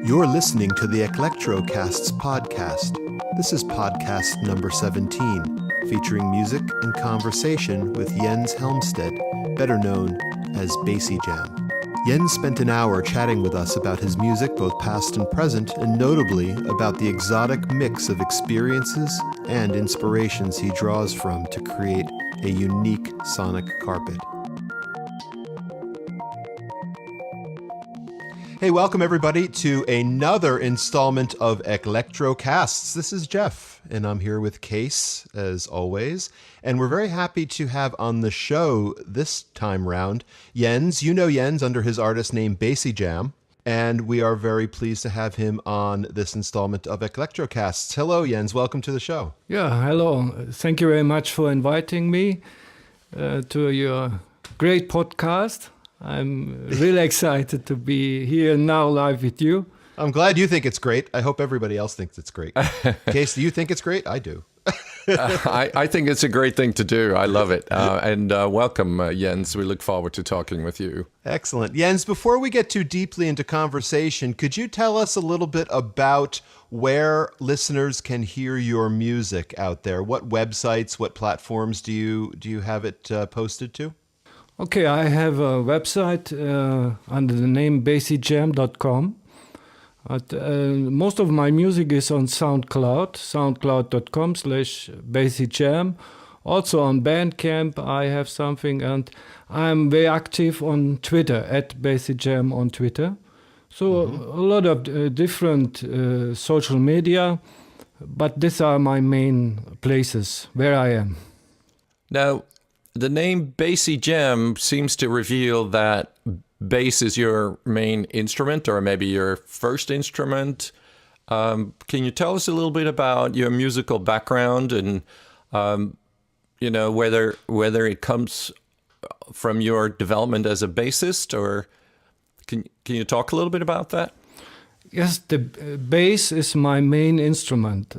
You're listening to the Electrocasts podcast. This is podcast number 17, featuring music and conversation with Jens Helmstedt, better known as Bassy Jam. Jens spent an hour chatting with us about his music, both past and present, and notably about the exotic mix of experiences and inspirations he draws from to create a unique sonic carpet. Hey, welcome everybody to another installment of Electrocasts. This is Jeff, and I'm here with Case, as always. And we're very happy to have on the show this time round Jens. You know Jens under his artist name Bassy Jam. And we are very pleased to have him on this installment of Electrocasts. Hello, Jens. Welcome to the show. Yeah, hello. Thank you very much for inviting me to your great podcast. I'm really excited to be here now live with you. I'm glad you think it's great. I hope everybody else thinks it's great. Case, do you think it's great? I do. I think it's a great thing to do. I love it. And welcome, Jens. We look forward to talking with you. Excellent. Jens, before we get too deeply into conversation, could you tell us a little bit about where listeners can hear your music out there? What websites, what platforms do you have it posted to? Okay, I have a website under the name bassyjam.com. Most of my music is on SoundCloud, soundcloud.com/bassyjam. Also on Bandcamp I have something, and I'm very active on Twitter, @bassyjam on Twitter. So a lot of different social media, but these are my main places where I am. Now, the name Bassy Jam seems to reveal that bass is your main instrument, or maybe your first instrument. Can you tell us a little bit about your musical background and, whether it comes from your development as a bassist, or can you talk a little bit about that? Yes, the bass is my main instrument.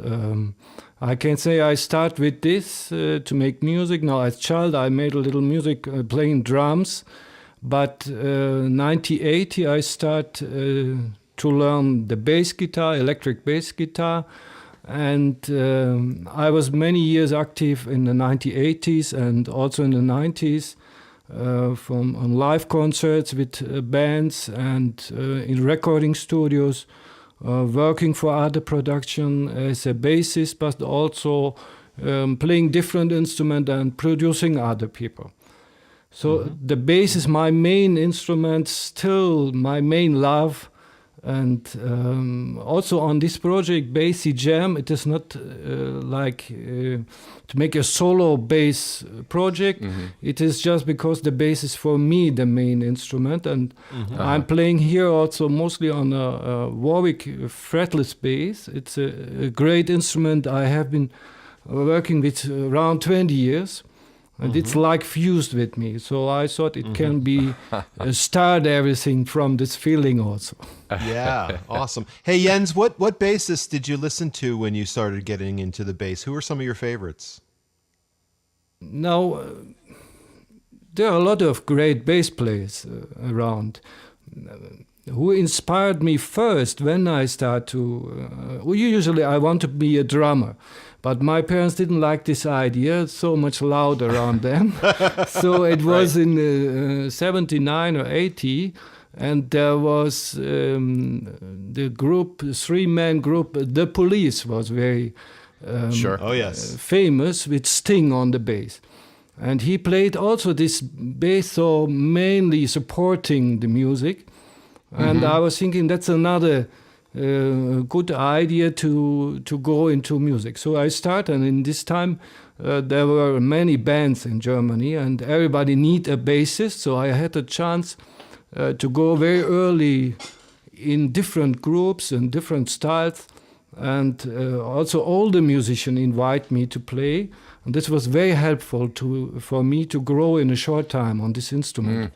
I can say I start with this to make music. Now, as a child, I made a little music playing drums. But 1980, I start to learn the bass guitar, electric bass guitar. And I was many years active in the 1980s and also in the 90s on live concerts with bands and in recording studios. Working for other production as a bassist, but also playing different instruments and producing other people. So the bass is my main instrument, still my main love. And also on this project, Bassy Jam, it is not to make a solo bass project. It is just because the bass is for me the main instrument. And I'm playing here also mostly on a Warwick fretless bass. It's a great instrument I have been working with around 20 years. And it's like fused with me. So I thought it can be start everything from this feeling also. Yeah, awesome. Hey, Jens, what bassists did you listen to when you started getting into the bass? Who are some of your favorites? Now, there are a lot of great bass players around. Who inspired me first when I start to... usually I want to be a drummer. But my parents didn't like this idea, so much loud around them. So it was in 79 or 80, and there was the group, three-man group, The Police was very famous, with Sting on the bass. And he played also this bass, so mainly supporting the music. And I was thinking that's another... good idea to go into music. So I started, and in this time there were many bands in Germany, and everybody need a bassist. So I had a chance to go very early in different groups and different styles, and also older musicians invite me to play, and this was very helpful for me to grow in a short time on this instrument.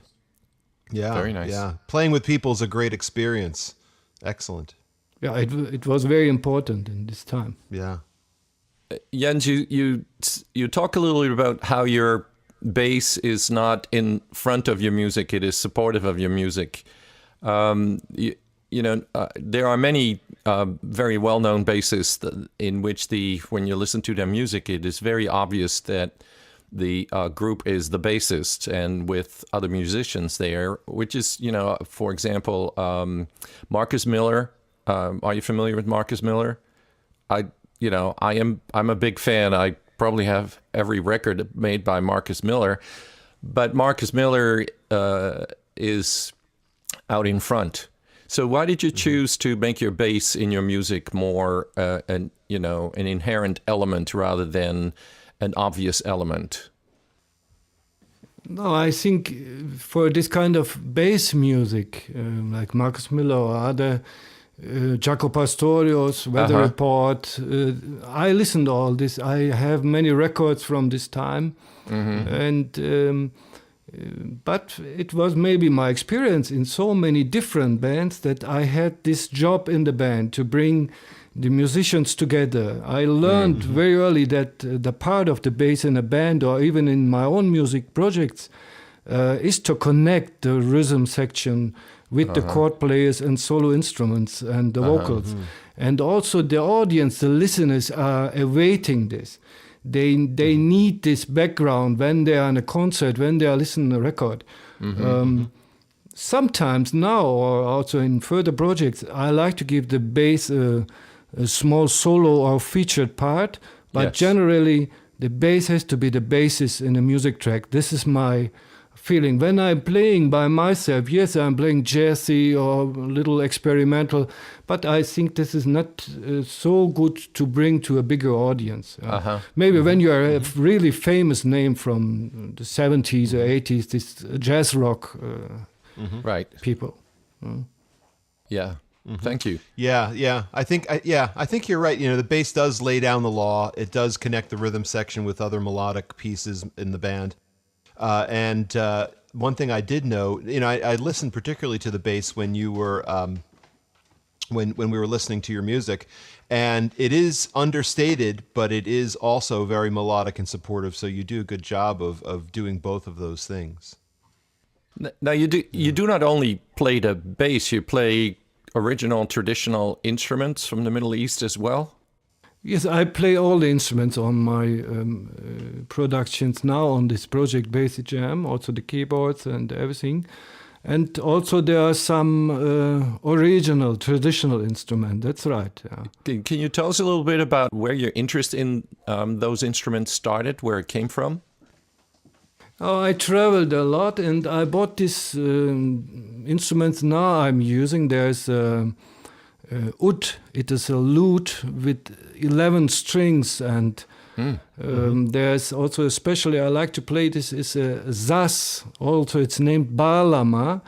Yeah, very nice. Yeah, playing with people is a great experience. Excellent. Yeah, it was very important in this time. Yeah. Jens, you talk a little bit about how your bass is not in front of your music; it is supportive of your music. There are many very well-known bassists in which when you listen to their music, it is very obvious that the group is the bassist, and with other musicians there, which is, for example, Marcus Miller. Are you familiar with Marcus Miller? I'm a big fan. I probably have every record made by Marcus Miller, but Marcus Miller is out in front. So why did you choose to make your bass in your music more an inherent element rather than an obvious element? No, I think for this kind of bass music, like Marcus Miller or other, Jaco Pastorius, Weather Report, I listened to all this. I have many records from this time, and but it was maybe my experience in so many different bands that I had this job in the band to bring the musicians together. I learned very early that the part of the bass in a band or even in my own music projects is to connect the rhythm section with the chord players and solo instruments and the vocals. And also the audience, the listeners are awaiting this. They need this background when they are in a concert, when they are listening to a record. Sometimes now, or also in further projects, I like to give the bass a small solo or featured part, but generally the bass has to be the basis in a music track. This is my feeling. When I'm playing by myself, yes, I'm playing jazzy or a little experimental, but I think this is not so good to bring to a bigger audience. Maybe when you are a really famous name from the 70s or 80s, this jazz rock people. Yeah. Thank you. Yeah. I think you're right. The bass does lay down the law. It does connect the rhythm section with other melodic pieces in the band. And one thing I did know, I listened particularly to the bass when you were when we were listening to your music, and it is understated, but it is also very melodic and supportive. So you do a good job of doing both of those things. Now you do not only play the bass, you play original traditional instruments from the Middle East as well? Yes, I play all the instruments on my productions now on this project Bassy Jam, also the keyboards and everything. And also there are some original, traditional instruments, that's right. Yeah. Can you tell us a little bit about where your interest in those instruments started, where it came from? Oh, I traveled a lot and I bought these instruments now I'm using. There's oud. It is a lute with 11 strings, and there's also, especially I like to play this, is a zaz. Also it's named Balama.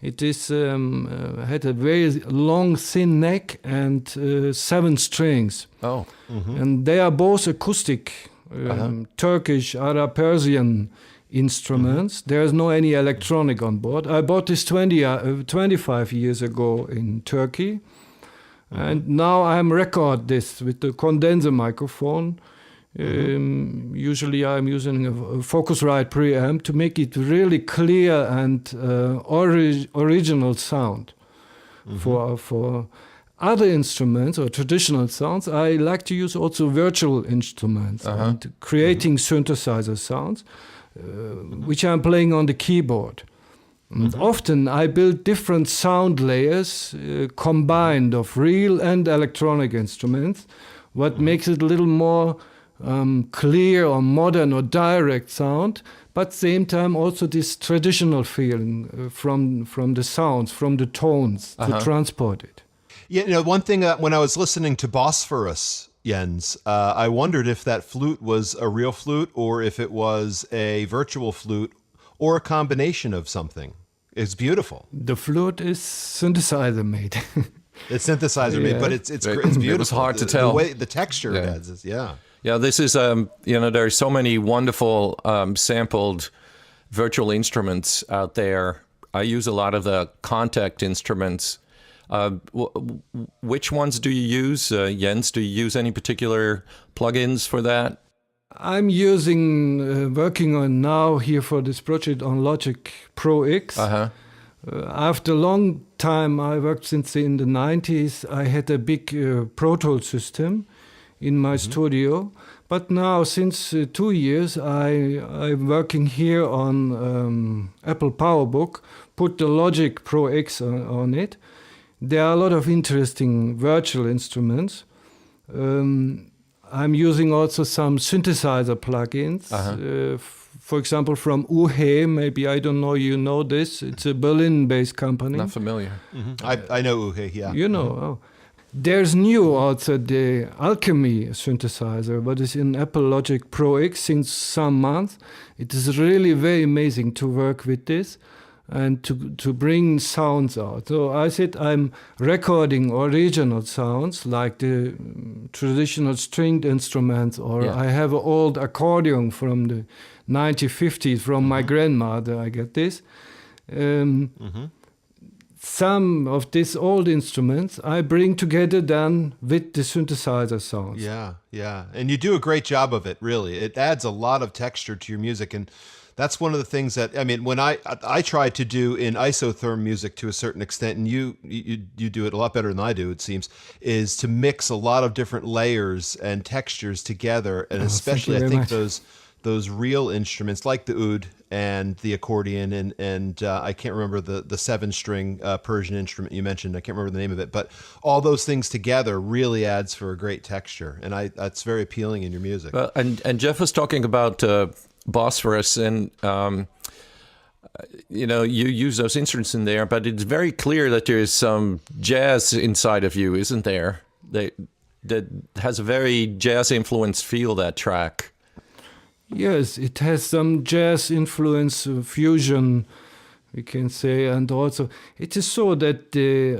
It is had a very long thin neck and 7 strings. And they are both acoustic, Turkish, Arab, Persian instruments. There's no any electronic on board. I bought this 25 years ago in Turkey. And now I'm record this with the condenser microphone. Usually I'm using a Focusrite preamp to make it really clear and original sound. For other instruments or traditional sounds, I like to use also virtual instruments and creating synthesizer sounds, which I'm playing on the keyboard. And often I build different sound layers combined of real and electronic instruments, what makes it a little more clear or modern or direct sound, but same time also this traditional feeling from the sounds, from the tones to transport it. Yeah, one thing when I was listening to Bosphorus, Jens, I wondered if that flute was a real flute or if it was a virtual flute or a combination of something. It's beautiful. The flute is synthesizer made. It's synthesizer made, but it's beautiful. It was hard to tell. The texture it has is, Yeah, this is, there are so many wonderful sampled virtual instruments out there. I use a lot of the contact instruments. Which ones do you use, Jens? Do you use any particular plugins for that? I'm using, working on now here for this project on Logic Pro X. After a long time, I worked in the 90s, I had a big Pro Tool system in my studio. But now, since 2 years, I'm working here on Apple PowerBook, put the Logic Pro X on it. There are a lot of interesting virtual instruments. I'm using also some synthesizer plugins. For example, from UHE, maybe, I don't know, you know this. It's a Berlin-based company. Not familiar. I know UHE, yeah. You know, oh. There's new also the Alchemy synthesizer, what is in Apple Logic Pro X since some months. It is really very amazing to work with this and to bring sounds out. So I said I'm recording original sounds like the traditional stringed instruments, or I have an old accordion from the 1950s from my grandmother. I get this. Some of these old instruments I bring together then with the synthesizer sounds. Yeah. And you do a great job of it, really. It adds a lot of texture to your music, and that's one of the things that, I mean, when I try to do in isotherm music to a certain extent, and you do it a lot better than I do, it seems, is to mix a lot of different layers and textures together, and especially I think those real instruments like the oud and the accordion and I can't remember the 7-string Persian instrument you mentioned. I can't remember the name of it, but all those things together really adds for a great texture, and that's very appealing in your music. Well, and Jeff was talking about Bosphorus, and you use those instruments in there, but it's very clear that there is some jazz inside of you, isn't there? That has a very jazz influenced feel, that track. Yes, it has some jazz influence, fusion, we can say, and also it is so that the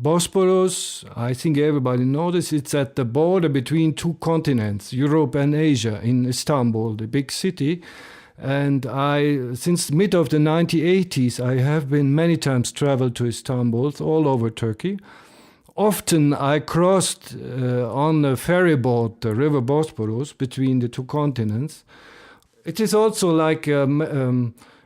Bosporus, I think everybody knows this, it's at the border between two continents, Europe and Asia, in Istanbul, the big city. And since mid of the 1980s, I have been many times traveled to Istanbul, all over Turkey. Often I crossed on a ferry boat, the river Bosporus, between the two continents. It is also like a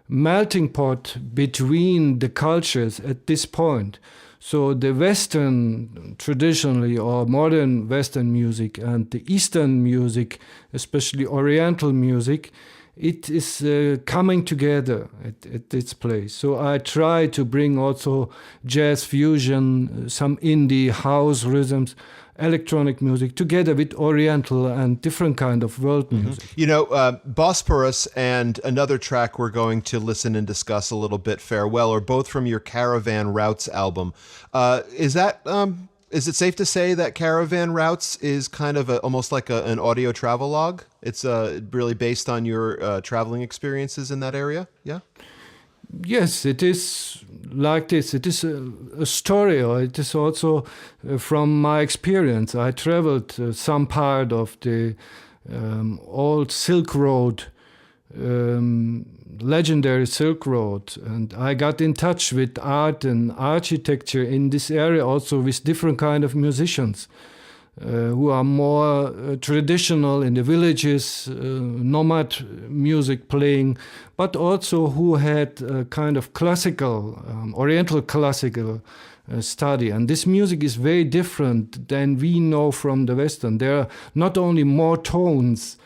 melting pot between the cultures at this point. So the Western, traditionally, or modern Western music and the Eastern music, especially Oriental music, it is coming together at this place. So I try to bring also jazz fusion, some indie house rhythms, electronic music together with Oriental and different kind of world music. You know, Bosporus and another track we're going to listen and discuss a little bit, Farewell, are both from your Caravan Routes album. Is it safe to say that Caravan Routes is kind of almost like an audio travelogue? It's really based on your traveling experiences in that area? Yeah? Yes, it is like this. It is a story, or it is also from my experience. I traveled some part of the old Silk Road, legendary Silk Road, and I got in touch with art and architecture in this area, also with different kind of musicians who are more traditional in the villages, nomad music playing, but also who had a kind of classical, Oriental classical study. And this music is very different than we know from the Western. There are not only more tones,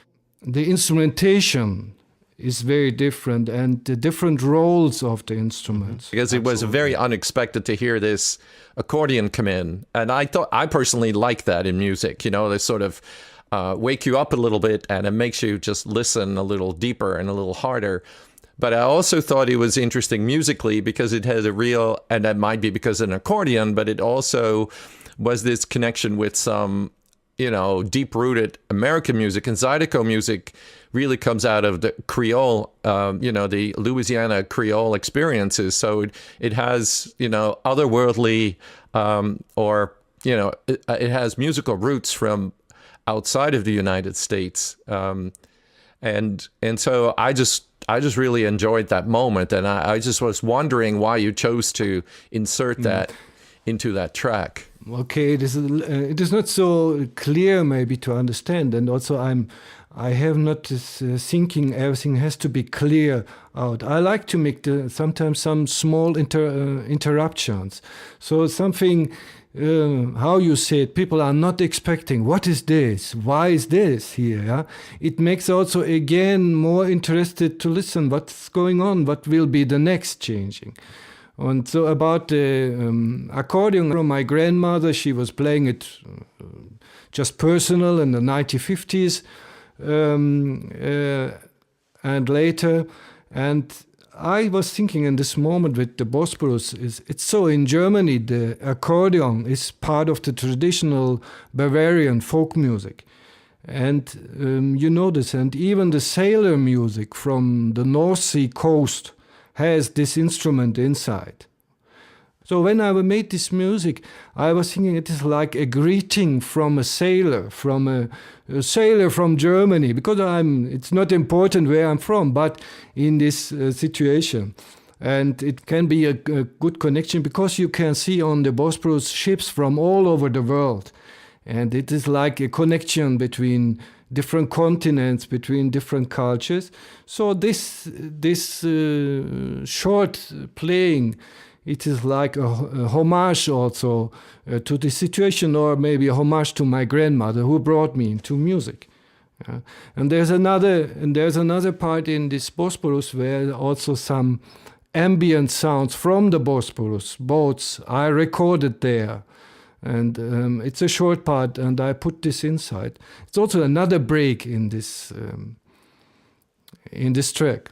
the instrumentation is very different, and the different roles of the instruments. Because it was very unexpected to hear this accordion come in. And I personally like that in music, they sort of wake you up a little bit, and it makes you just listen a little deeper and a little harder. But I also thought it was interesting musically because it has a real, and that might be because of an accordion, but it also was this connection with some, deep-rooted American music, and Zydeco music really comes out of the Creole, the Louisiana Creole experiences. So it has, otherworldly, it has musical roots from outside of the United States. And so I just really enjoyed that moment, and I just was wondering why you chose to insert that into that track. Okay, it is not so clear maybe to understand, and also I have not this thinking everything has to be clear out. I like to make sometimes some small interruptions. So something, how you say it, people are not expecting. What is this? Why is this here? Yeah? It makes also again more interested to listen. What's going on? What will be the next changing? And so about the accordion from my grandmother, she was playing it just personal in the 1950s. And later, and I was thinking in this moment with the Bosporus, it's so in Germany the accordion is part of the traditional Bavarian folk music, and you know this, and even the sailor music from the North Sea coast has this instrument inside. So when I made this music, I was thinking it is like a greeting from a sailor from Germany, because it's not important where I'm from, but in this situation. And it can be a good connection because you can see on the Bosporus ships from all over the world. And it is like a connection between different continents, between different cultures. So this short playing, it is like a homage also to the situation, or maybe a homage to my grandmother who brought me into music. And there's another part in this Bosporus where also some ambient sounds from the Bosporus boats I recorded there. And it's a short part, and I put this inside. It's also another break in this track.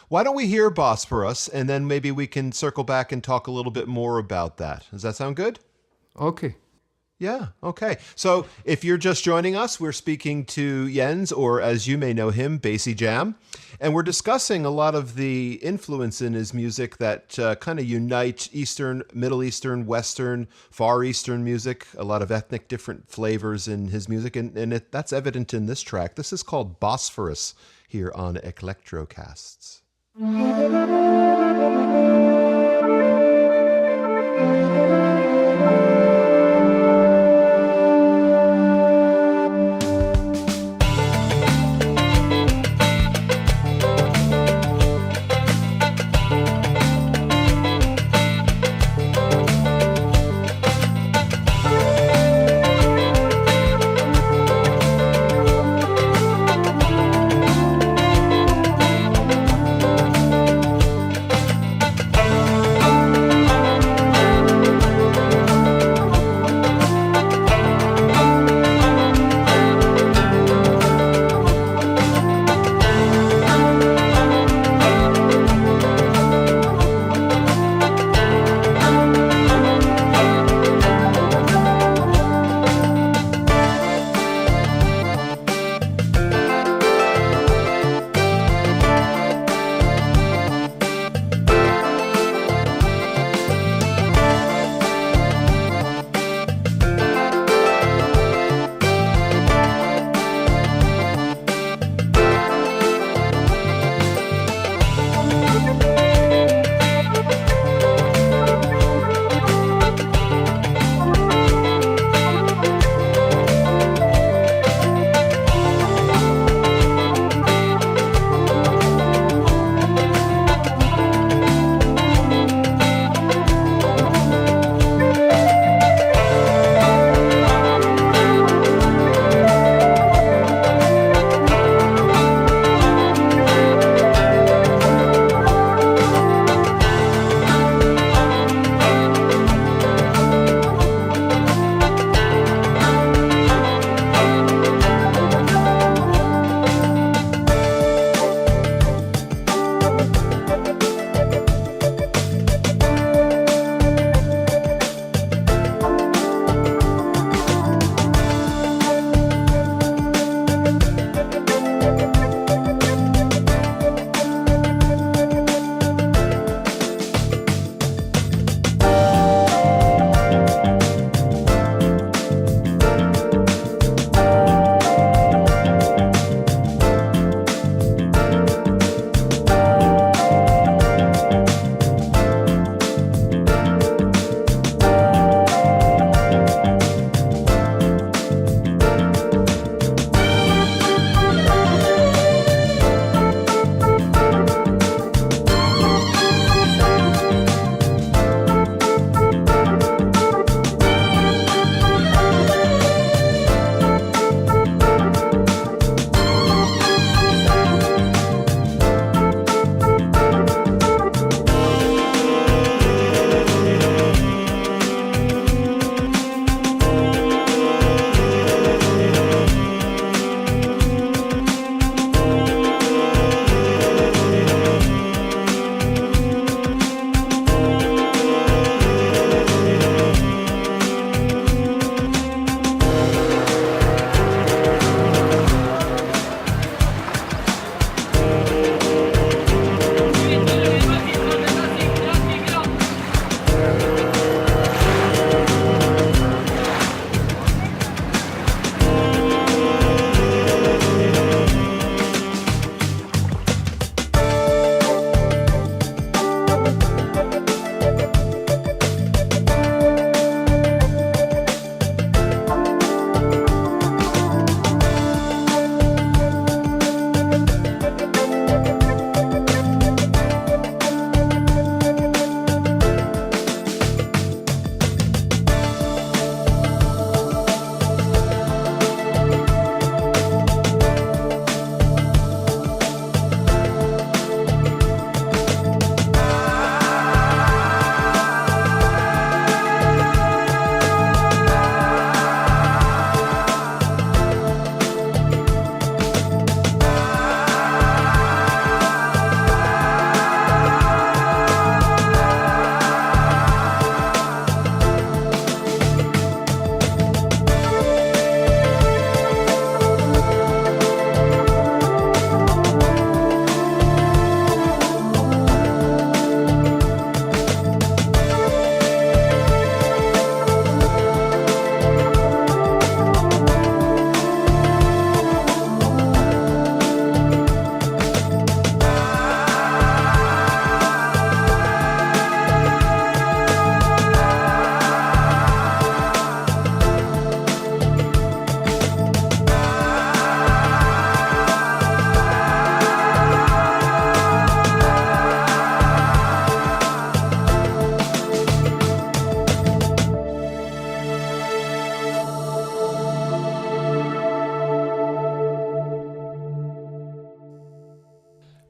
Why don't we hear Bosporus, and then maybe we can circle back and talk a little bit more about that. Does that sound good? Okay. Yeah, okay. So if you're just joining us, we're speaking to Jens, or as you may know him, Bassy Jam. And we're discussing a lot of the influence in his music that kind of unite Eastern, Middle Eastern, Western, Far Eastern music, a lot of ethnic different flavors in his music. And that's evident in this track. This is called Bosphorus here on Electrocasts.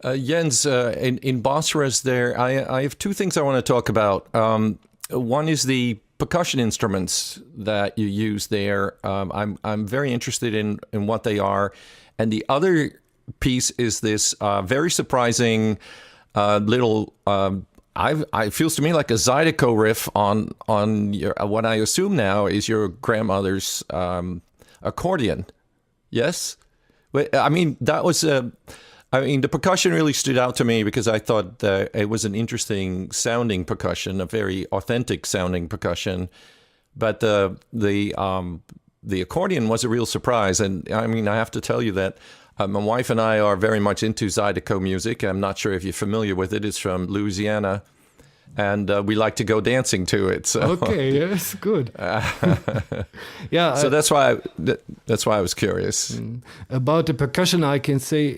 Jens, in Basras there, I have two things I want to talk about. One is the percussion instruments that you use there. I'm very interested in what they are. And the other piece is this very surprising little, it feels to me like a Zydeco riff on your, what I assume now is your grandmother's accordion. Yes? I mean, that was the percussion really stood out to me because I thought that it was an interesting sounding percussion, a very authentic sounding percussion. But the accordion was a real surprise. And I mean, I have to tell you that my wife and I are very much into Zydeco music. I'm not sure if you're familiar with it. It's from Louisiana. And we like to go dancing to it. So. Okay, yes, good. Yeah. So that's why I was curious. About the percussion, I can say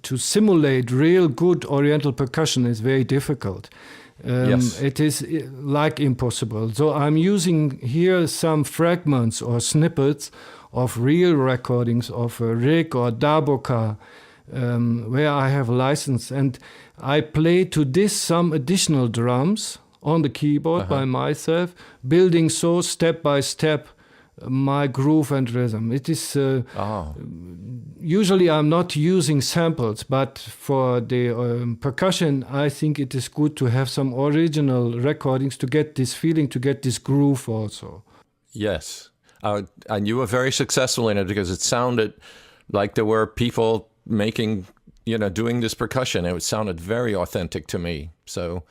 to simulate real good Oriental percussion is very difficult. Yes. It is like impossible. So I'm using here some fragments or snippets of real recordings of a rig or darbuka where I have a license, and I play to this some additional drums on the keyboard by myself, building so step by step my groove and rhythm. It is usually I'm not using samples, but for the percussion, I think it is good to have some original recordings to get this feeling, to get this groove also. Yes, and you were very successful in it because it sounded like there were people making, doing this percussion. It sounded very authentic to me. So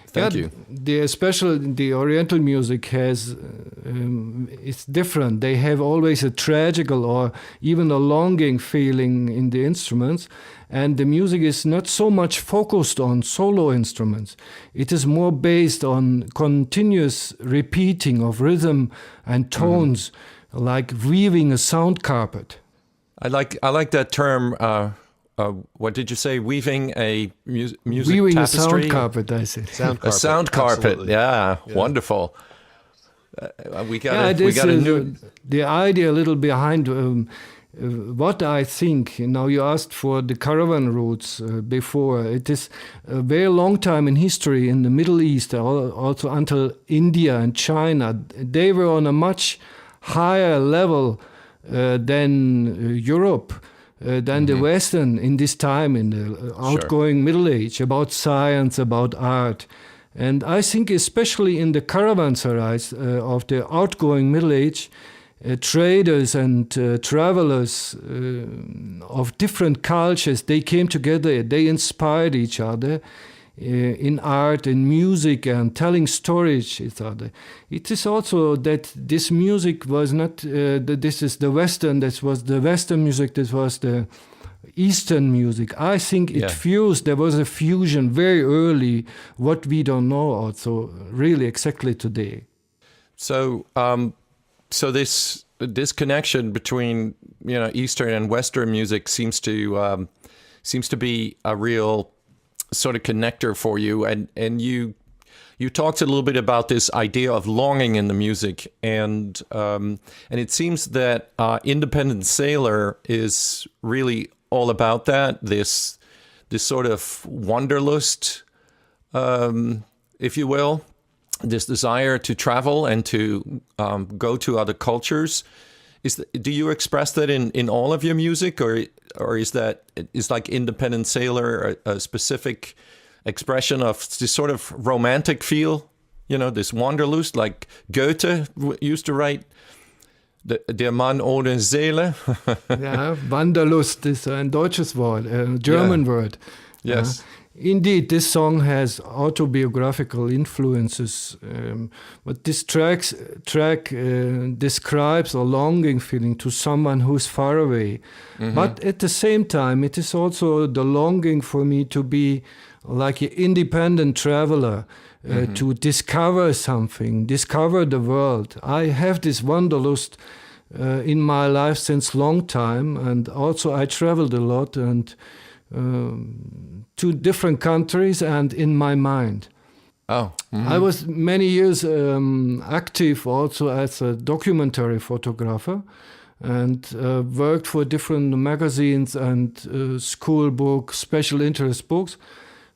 thank you. The Oriental music has, it's different. They have always a tragical or even a longing feeling in the instruments. And the music is not so much focused on solo instruments. It is more based on continuous repeating of rhythm and tones, like weaving a sound carpet. I like that term. What did you say? Weaving a music weaving tapestry? A sound carpet, I said. A sound carpet. Absolutely. Yeah, wonderful. We got a new. The idea a little behind what I think. Now you asked for the Caravan routes before. It is a very long time in history in the Middle East, also until India and China. They were on a much higher level than Europe, than the Western in this time, in the outgoing Middle Age, about science, about art. And I think especially in the caravanserais of the outgoing Middle Age, traders and travelers of different cultures, they came together, they inspired each other in art, in music, and telling stories each other. It is also that this music was not, this is the Western, this was the Western music, this was the Eastern music. I think it fused, there was a fusion very early, what we don't know also really exactly today. So, so this connection between Eastern and Western music seems to be a real sort of connector for you, and you talked a little bit about this idea of longing in the music, and it seems that Independent Sailor is really all about that. This sort of wanderlust, if you will, this desire to travel and to go to other cultures. Do you express that in all of your music, or is like Independent Sailor a specific expression of this sort of romantic feel? This Wanderlust, like Goethe used to write, Der Mann ohne Seele. Ja, Wanderlust is ein deutsches Wort, a German word. Yes. Indeed, this song has autobiographical influences, but this track describes a longing feeling to someone who's far away. But at the same time, it is also the longing for me to be like an independent traveler, to discover something, discover the world. I have this wanderlust in my life since long time, and also I traveled a lot and to different countries and in my mind. I was many years active also as a documentary photographer, and worked for different magazines and school books, special interest books.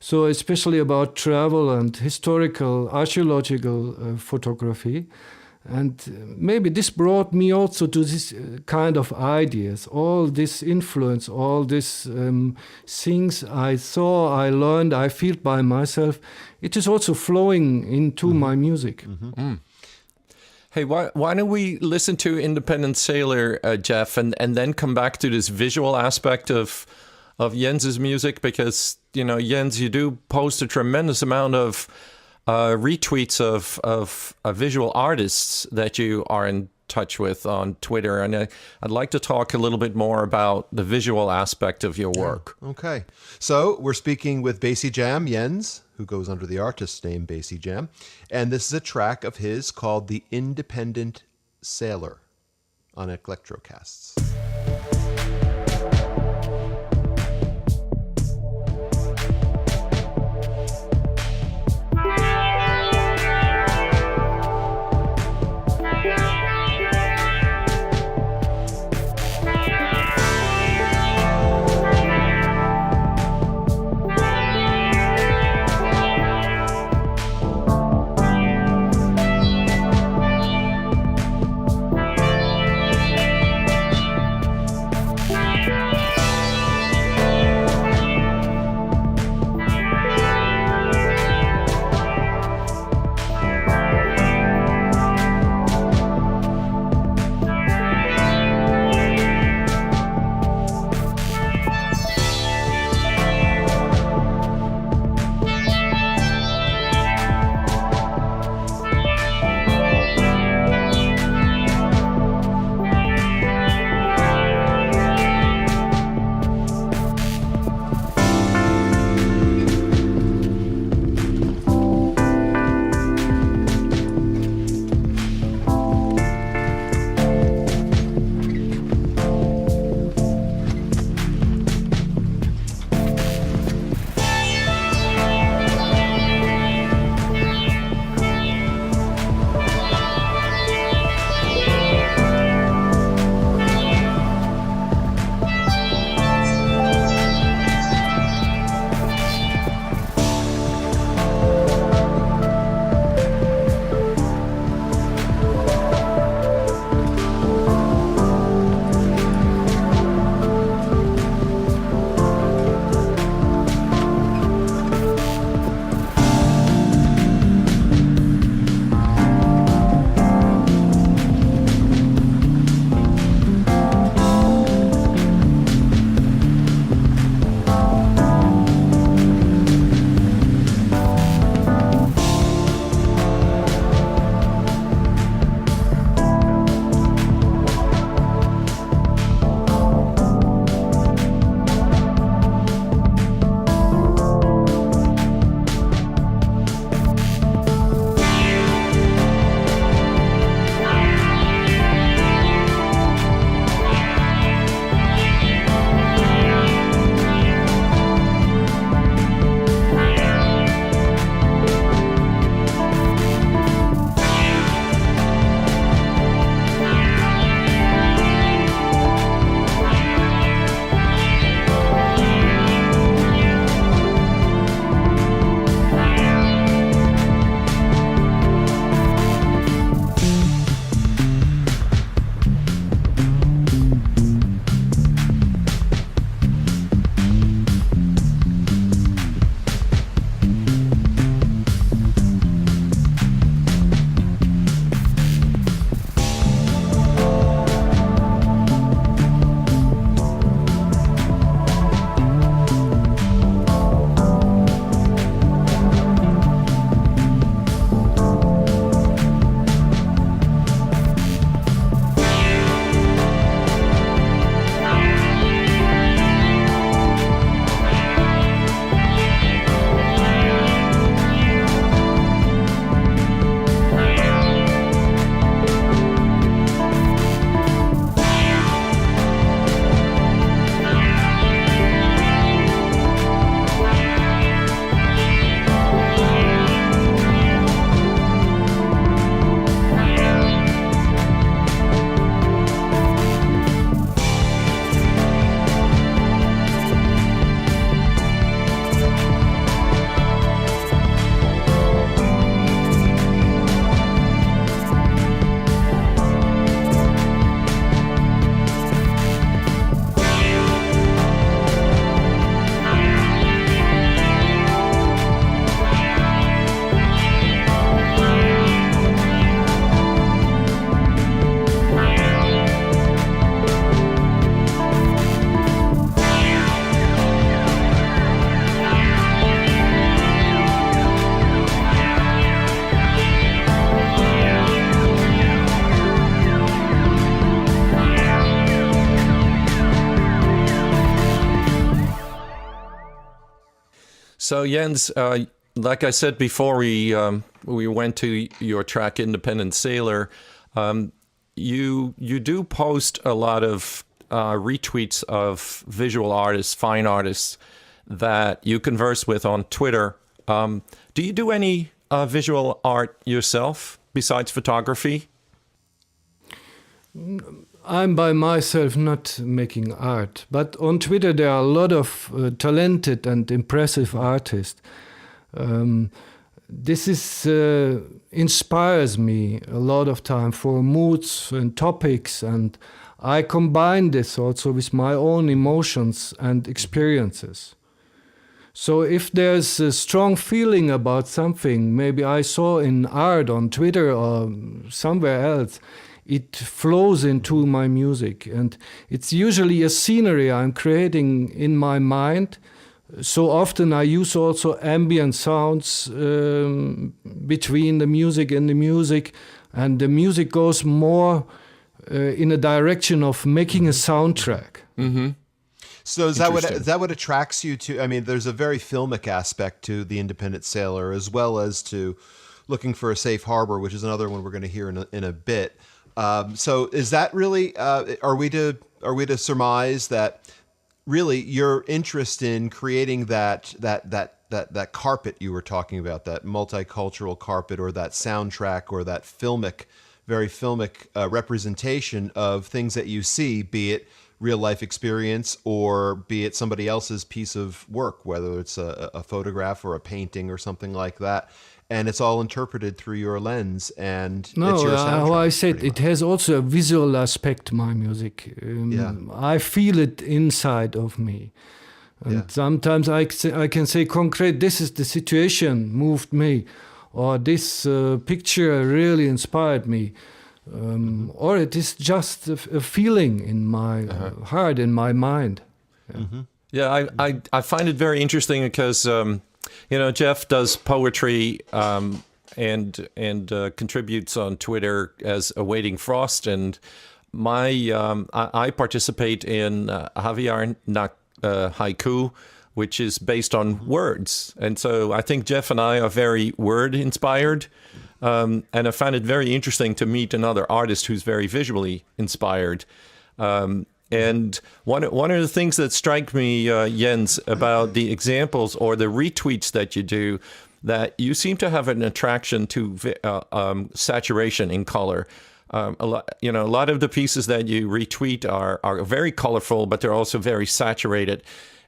So especially about travel and historical, archaeological photography. And maybe this brought me also to this kind of ideas, all this influence, all these things I saw, I learned, I feel by myself. It is also flowing into my music. Hey, why don't we listen to Independent Sailor, Jeff, and then come back to this visual aspect of Jens's music? Because, you know, Jens, you do post a tremendous amount of retweets of visual artists that you are in touch with on Twitter. And I'd like to talk a little bit more about the visual aspect of your work. Okay. So we're speaking with Bassy Jam, Jens, who goes under the artist name Bassy Jam. And this is a track of his called The Independent Sailor on Electrocasts. So Jens, like I said before, we went to your track "Independent Sailor." You do post a lot of retweets of visual artists, fine artists that you converse with on Twitter. Do you do any visual art yourself besides photography? I'm by myself not making art, but on Twitter there are a lot of talented and impressive artists. This inspires me a lot of time for moods and topics, and I combine this also with my own emotions and experiences. So if there's a strong feeling about something, maybe I saw in art on Twitter or somewhere else, it flows into my music. And it's usually a scenery I'm creating in my mind. So often I use also ambient sounds between the music and the music. And the music goes more in a direction of making a soundtrack. Mm-hmm. So is that what attracts you to? I mean, there's a very filmic aspect to the Independent Sailor, as well as to Looking for a Safe Harbor, which is another one we're going to hear in a bit. So is that really? Are we to surmise that really your interest in creating that carpet you were talking about, that multicultural carpet, or that soundtrack, or that very filmic representation of things that you see, be it real life experience or be it somebody else's piece of work, whether it's a photograph or a painting or something like that, and it's all interpreted through your lens, and it's your soundtrack. How I said, it has also a visual aspect, my music. I feel it inside of me. And sometimes I can say concrete, this is the situation moved me, or this picture really inspired me. Or it is just a feeling in my heart, in my mind. Yeah, I find it very interesting because Jeff does poetry and contributes on Twitter as Awaiting Frost, and I participate in Javier Haiku, which is based on words, and so I think Jeff and I are very word inspired. And I found it very interesting to meet another artist who's very visually inspired. And one of the things that strike me, Jens, about the examples or the retweets that you do, that you seem to have an attraction to saturation in color. A lot of the pieces that you retweet are very colorful, but they're also very saturated.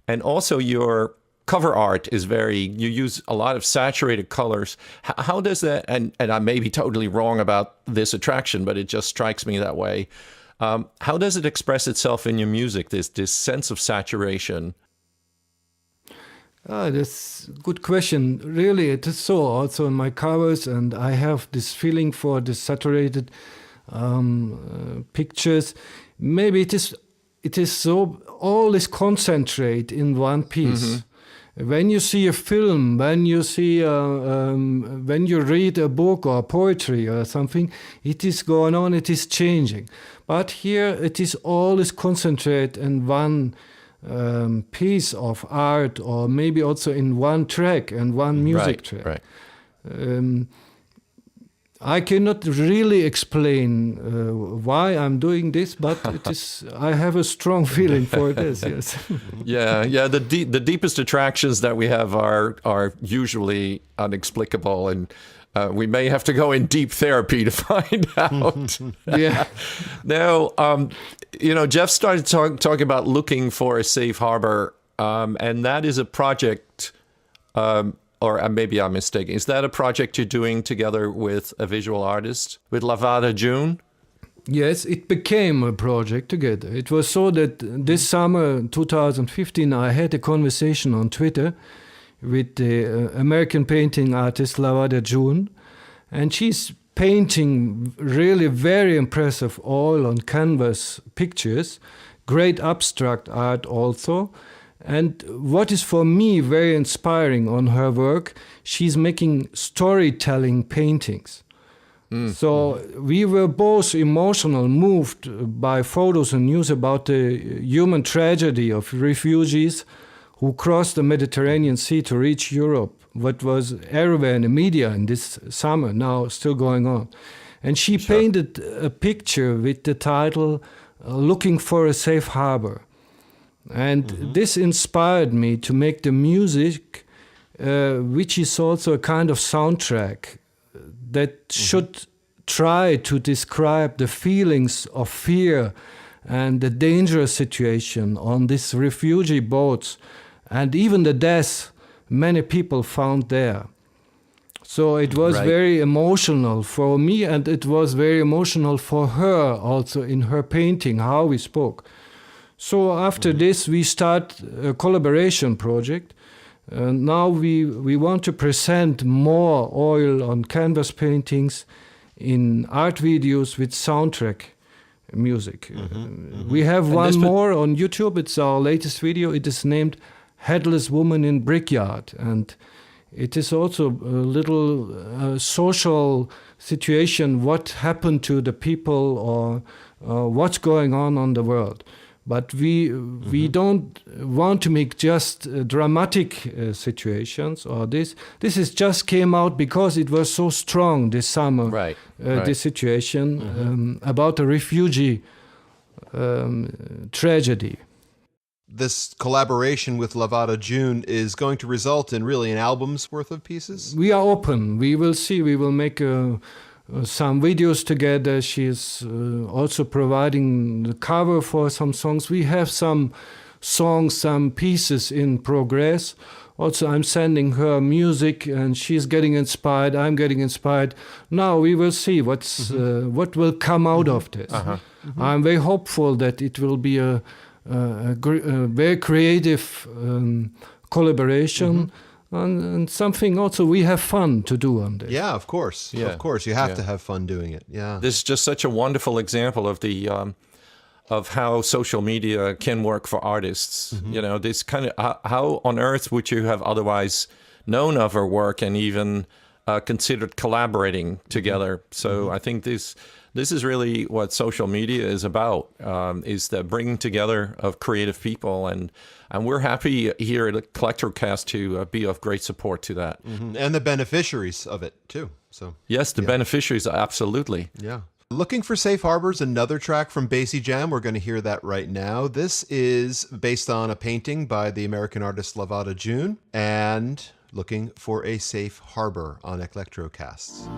And also your cover art is you use a lot of saturated colors. How does that, and I may be totally wrong about this attraction, but it just strikes me that way. How does it express itself in your music, this sense of saturation? That's a good question. Really, it is so also in my covers, and I have this feeling for the saturated pictures. Maybe it is so all is concentrate in one piece. Mm-hmm. When you see a film, when you see, when you read a book or poetry or something, it is going on, it is changing. But here it is always concentrate in one piece of art, or maybe also in one track and one music track. Right. I cannot really explain why I'm doing this, but it is. I have a strong feeling for this. Yes. Yeah. The deepest attractions that we have are usually inexplicable, and we may have to go in deep therapy to find out. Yeah. Now, Jeff started talking about Looking for a Safe Harbor, and that is a project. Or maybe I'm mistaken. Is that a project you're doing together with a visual artist, with Lavada June? Yes, it became a project together. It was so that this summer, 2015, I had a conversation on Twitter with the American painting artist Lavada June, and she's painting really very impressive oil on canvas pictures, great abstract art also. And what is for me very inspiring on her work, she's making storytelling paintings. So we were both emotional, moved by photos and news about the human tragedy of refugees who crossed the Mediterranean Sea to reach Europe, what was everywhere in the media in this summer, now still going on. And she painted a picture with the title, Looking for a Safe Harbor. And this inspired me to make the music, which is also a kind of soundtrack that should try to describe the feelings of fear and the dangerous situation on these refugee boats, and even the death many people found there. So it was very emotional for me, and it was very emotional for her also in her painting, how we spoke. So after this, we start a collaboration project. Now we want to present more oil on canvas paintings in art videos with soundtrack music. We have one more on YouTube. It's our latest video. It is named Headless Woman in Brickyard. And it is also a little social situation, what happened to the people or what's going on the world. But we don't want to make just dramatic situations or this. This is just came out because it was so strong this summer, this situation about a refugee tragedy. This collaboration with Lavada June is going to result in really an album's worth of pieces? We are open. We will see. We will make some videos together. She is also providing the cover for some songs. We have some songs, some pieces in progress. Also, I'm sending her music, and she's getting inspired. I'm getting inspired. Now we will see what will come out of this. I'm very hopeful that it will be a very creative collaboration. And something also we have fun to do on this. Yeah, of course. Yeah. Of course. You have to have fun doing it. Yeah. This is just such a wonderful example of the of how social media can work for artists. You know, this kind of how on earth would you have otherwise known of her work and even considered collaborating together? So I think this is really what social media is about, is the bringing together of creative people, and we're happy here at Collectrocast to be of great support to that. And the beneficiaries of it too. So yes, the beneficiaries, absolutely. Yeah. Looking for Safe Harbors, another track from Bassy Jam. We're going to hear that right now. This is based on a painting by the American artist Lavada June, and Looking for a Safe Harbor on Electrocasts.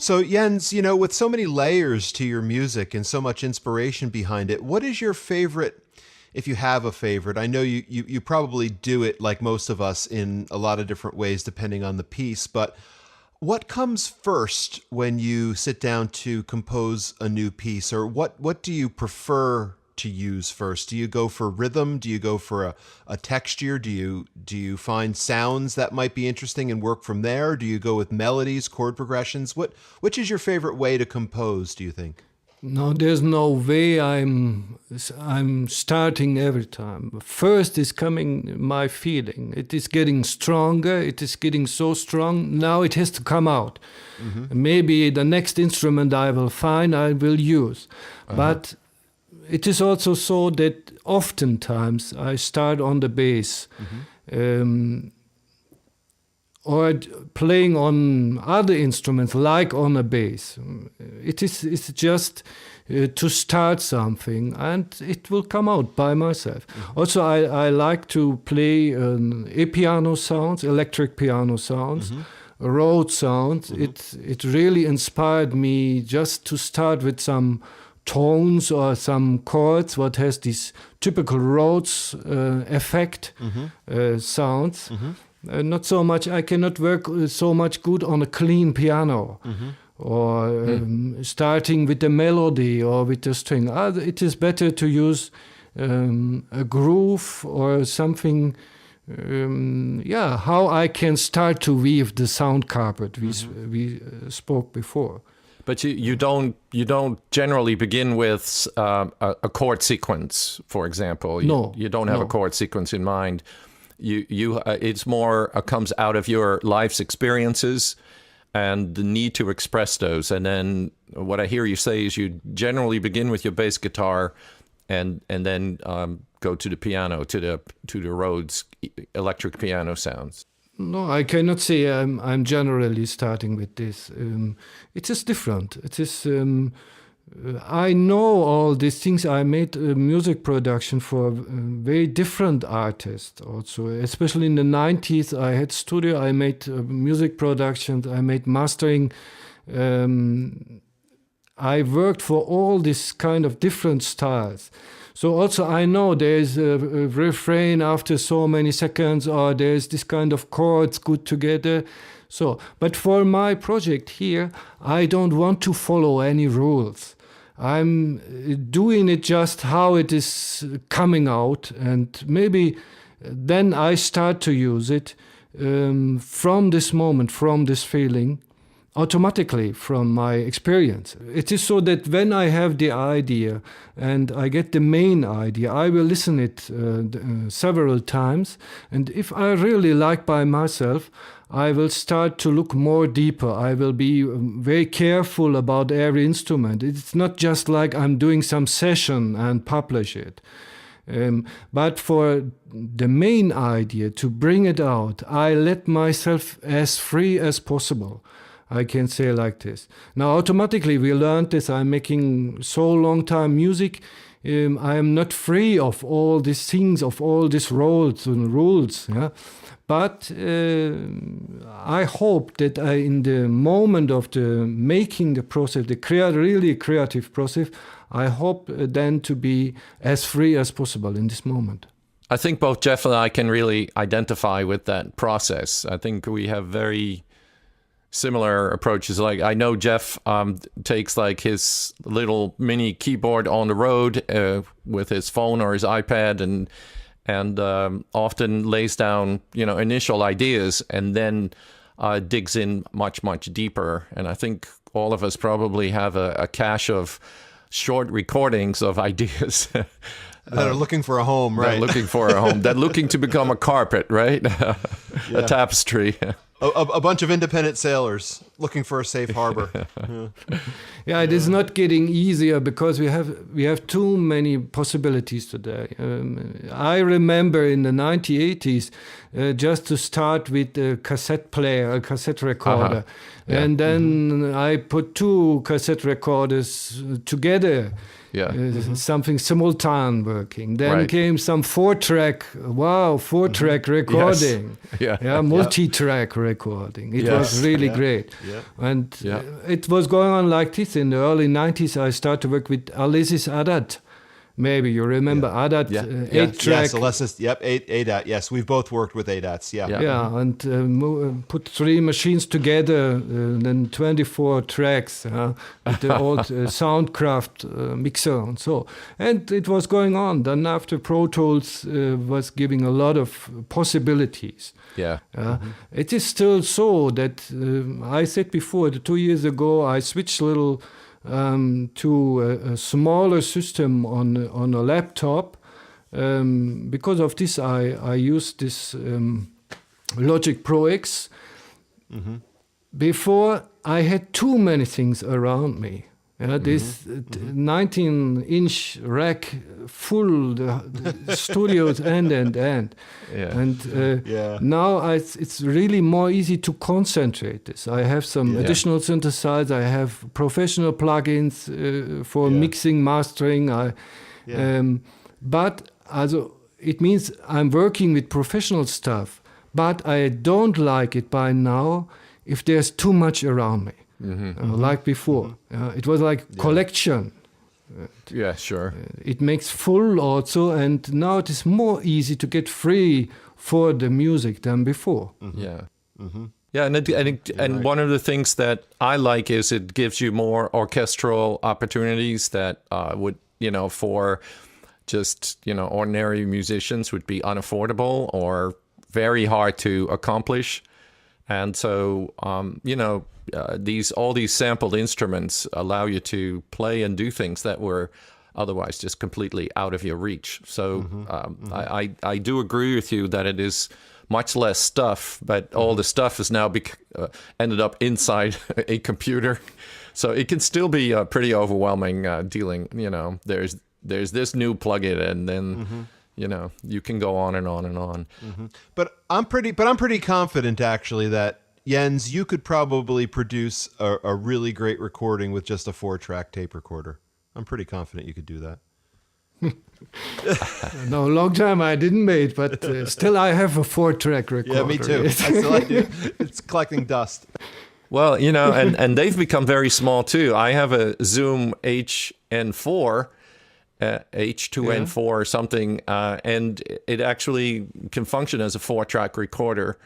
So Jens, with so many layers to your music and so much inspiration behind it, what is your favorite, if you have a favorite? I know you probably do it like most of us in a lot of different ways depending on the piece, but what comes first when you sit down to compose a new piece, or what do you prefer to use first? Do you go for rhythm? Do you go for a texture? Do you find sounds that might be interesting and work from there? Do you go with melodies, chord progressions? Which is your favorite way to compose, do you think? No, there's no way I'm starting every time. First is coming my feeling. It is getting stronger. It is getting so strong. Now it has to come out. Mm-hmm. Maybe the next instrument I will find, I will use. Uh-huh. But it is also so that oftentimes I start on the bass, mm-hmm. Or playing on other instruments like on a bass. It's just to start something, and it will come out by myself. Mm-hmm. Also, I like to play piano sounds, electric piano sounds, mm-hmm. Rhodes sounds. Mm-hmm. It really inspired me just to start with some tones or some chords what has this typical Rhodes effect mm-hmm. Sounds. Mm-hmm. Not so much, I cannot work so much good on a clean piano mm-hmm. or starting with the melody or with the string. It is better to use a groove or something, how I can start to weave the sound carpet mm-hmm. we spoke before. But you don't generally begin with a chord sequence, for example. You don't have a chord sequence in mind. It's more comes out of your life's experiences and the need to express those. And then what I hear you say is you generally begin with your bass guitar and then go to the piano, to the Rhodes electric piano sounds. No, I cannot say I'm generally starting with this. It is different. It is. I know all these things. I made music production for very different artists also, especially in the 90s. I had studio, I made music productions, I made mastering. I worked for all this kind of different styles. So also I know there's a refrain after so many seconds, or there's this kind of chords good together. So, but for my project here, I don't want to follow any rules. I'm doing it just how it is coming out, and maybe then I start to use it from this moment, from this feeling, automatically from my experience. It is so that when I have the idea and I get the main idea, I will listen it several times, and if I really like by myself, I will start to look more deeper. I will be very careful about every instrument. It's not just like I'm doing some session and publish it. But for the main idea, to bring it out, I let myself as free as possible. I can say like this. Now, automatically, we learned this. I'm making so long time music. I am not free of all these things, of all these roles and rules. Yeah? But I hope that in the moment of the making the process, the really creative process, I hope then to be as free as possible in this moment. I think both Jeff and I can really identify with that process. I think we have very similar approaches. Like I know Jeff takes like his little mini keyboard on the road with his phone or his iPad and often lays down, initial ideas and then digs in much, much deeper. And I think all of us probably have a cache of short recordings of ideas. That are looking for a home, right? That are looking for a home. That looking to become a carpet, right? A tapestry. A bunch of independent sailors looking for a safe harbor. Yeah, it is not getting easier because we have too many possibilities today. I remember in the 1980s, just to start with a cassette player, a cassette recorder. Yeah. And then I put two cassette recorders together. something simultan working. Then Right. came some four-track recording. Yeah. Multi-track recording. It Yes. was really Yeah. great. Yeah. And Yeah. it was going on like this. In the early 90s, I started to work with Alesis Adat. Maybe you remember Adat, Yeah. 8-track. Yes, Alessis. Yep, ADAT. Yes, we've both worked with ADATs. Yeah. Yeah, and put 3 machines together, then 24 tracks with the old Soundcraft mixer and so. And it was going on. Then after Pro Tools was giving a lot of possibilities. Yeah. It is still so that I said before, 2 years ago, I switched a little to a smaller system on a laptop. Because of this, I used this Logic Pro X. Before, I had too many things around me. This 19-inch rack full, the studios end. Yeah. And now it's really more easy to concentrate this. I have some additional synthesizers. I have professional plugins for mixing, mastering. But also, it means I'm working with professional stuff, but I don't like it by now if there's too much around me. Like before. It was like collection. Yeah, sure. It makes full also, and now it is more easy to get free for the music than before. Yeah. Yeah, and one of the things that I like is it gives you more orchestral opportunities that would, for just, ordinary musicians would be unaffordable or very hard to accomplish. And so, all these sampled instruments allow you to play and do things that were otherwise just completely out of your reach. So I do agree with you that it is much less stuff, but all the stuff is now ended up inside a computer. So it can still be pretty overwhelming dealing. There's this new plugin, and then you can go on and on and on. But I'm pretty confident actually that Jens, you could probably produce a really great recording with just a 4-track tape recorder. I'm pretty confident you could do that. No, long time I didn't make, but still I have a 4-track recorder. Yeah, me too. I do. It's collecting dust. Well, and they've become very small too. I have a Zoom HN4, H2N4 or something, and it actually can function as a 4-track recorder.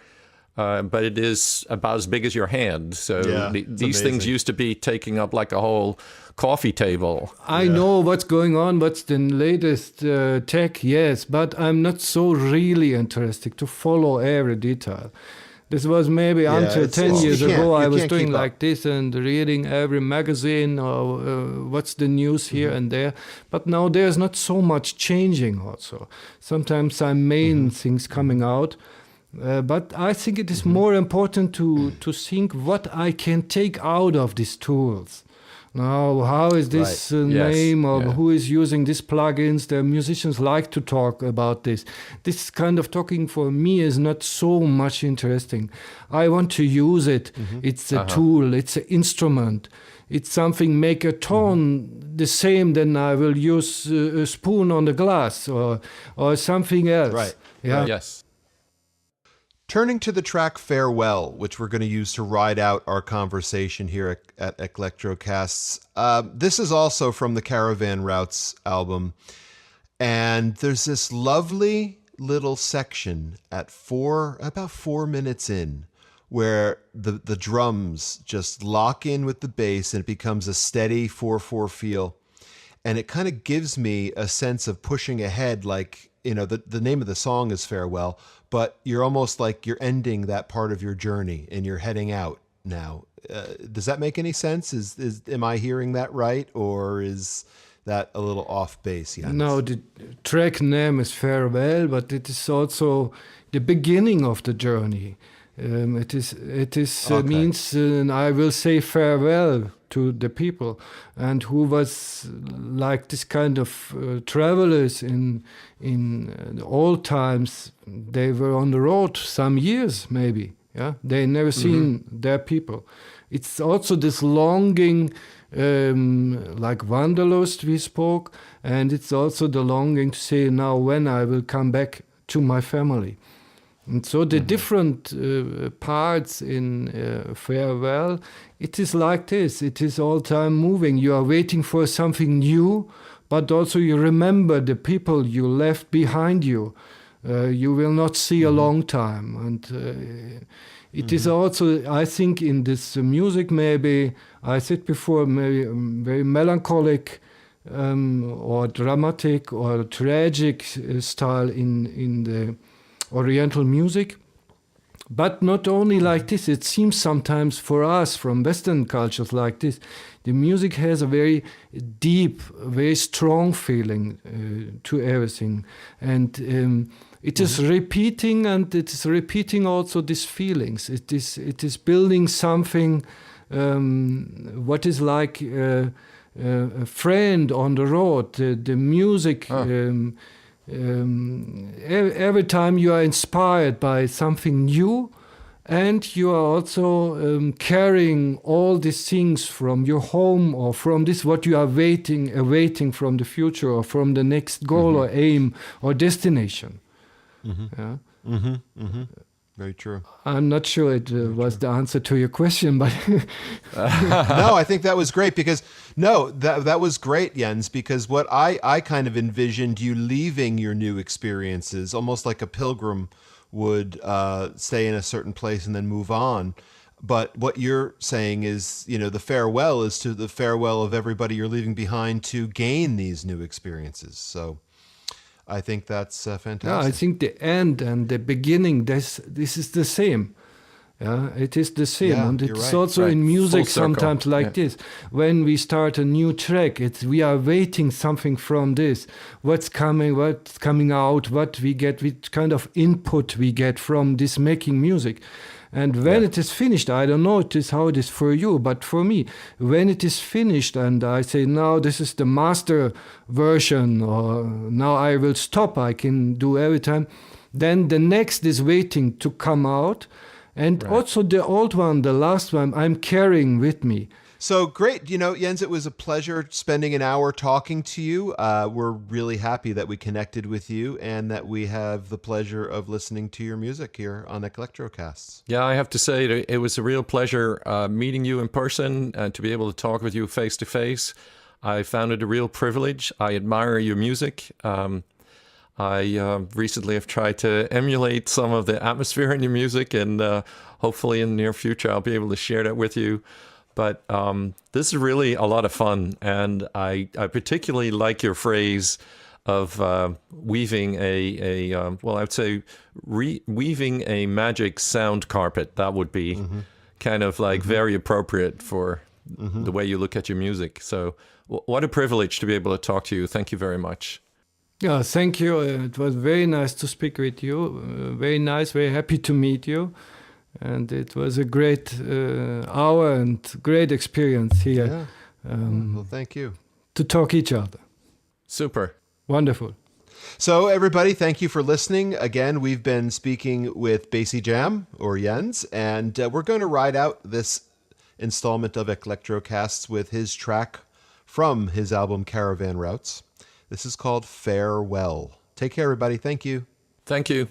But it is about as big as your hand. So these things used to be taking up like a whole coffee table. I know what's going on, what's the latest tech, yes, but I'm not so really interested to follow every detail. This was maybe until 10 years ago I was doing like this and reading every magazine or what's the news here and there. But now there's not so much changing also. Sometimes some main things coming out. But I think it is more important to think what I can take out of these tools. Now, how is this name of who is using these plugins? The musicians like to talk about this. This kind of talking for me is not so much interesting. I want to use it. It's a tool. It's an instrument. It's something make a tone the same than I will use a spoon on the glass or something else. Right. Yeah. Yes. Turning to the track Farewell, which we're going to use to ride out our conversation here at Electrocasts. This is also from the Caravan Routes album. And there's this lovely little section at about 4 minutes in, where the drums just lock in with the bass and it becomes a steady 4/4 feel. And it kind of gives me a sense of pushing ahead, like, the name of the song is Farewell, but you're almost like you're ending that part of your journey and you're heading out now. Does that make any sense? Am I hearing that right, or is that a little off base? Jens? No, the track name is Farewell, but it is also the beginning of the journey. It means I will say farewell to the people, and who was like this kind of travelers in the old times. They were on the road some years, maybe. Yeah, they never seen their people. It's also this longing like wanderlust we spoke, and it's also the longing to say now when I will come back to my family. And so the different parts in farewell, it is like this. It is all time moving. You are waiting for something new, but also you remember the people you left behind you. You will not see a long time. And it is also, I think, in this music maybe, I said before, maybe very melancholic or dramatic or tragic style in the Oriental music. But not only like this, it seems sometimes for us from Western cultures like this, the music has a very deep, very strong feeling to everything. And it is repeating, and it is repeating also these feelings. It is building something, what is like a friend on the road. The music... every time you are inspired by something new, and you are also carrying all these things from your home or from this what you are awaiting from the future or from the next goal or aim or destination. Yeah? Very true. I'm not sure it was the answer to your question, but No, I think that was great because that was great, Jens, because what I kind of envisioned you leaving your new experiences almost like a pilgrim would stay in a certain place and then move on. But what you're saying is, the farewell is to the farewell of everybody you're leaving behind to gain these new experiences. So I think that's fantastic. Yeah, I think the end and the beginning, this is the same. Yeah, it is the same. Yeah, and you're it's right. also Right. in music Full circle. sometimes like this. When we start a new track, we are waiting something from this. What's coming out, what we get, what kind of input we get from this making music. And when it is finished, I don't know how it is for you, but for me, when it is finished and I say, now this is the master version, or now I will stop, I can do every time, then the next is waiting to come out. And also the old one, the last one, I'm carrying with me. So great. Jens, it was a pleasure spending an hour talking to you. We're really happy that we connected with you and that we have the pleasure of listening to your music here on Electrocasts. Yeah, I have to say it was a real pleasure meeting you in person and to be able to talk with you face to face. I found it a real privilege. I admire your music. I recently have tried to emulate some of the atmosphere in your music, and hopefully in the near future I'll be able to share that with you. But this is really a lot of fun, and I particularly like your phrase of weaving I'd say weaving a magic sound carpet. That would be kind of like very appropriate for the way you look at your music. So what a privilege to be able to talk to you. Thank you very much. Yeah, thank you. It was very nice to speak with you. Very nice, very happy to meet you. And it was a great hour and great experience here. Yeah. Well, thank you. To talk each other. Super. Wonderful. So everybody, thank you for listening. Again, we've been speaking with Bassy Jam, or Jens, and we're going to ride out this installment of Electrocasts with his track from his album Caravan Routes. This is called Farewell. Take care, everybody. Thank you. Thank you.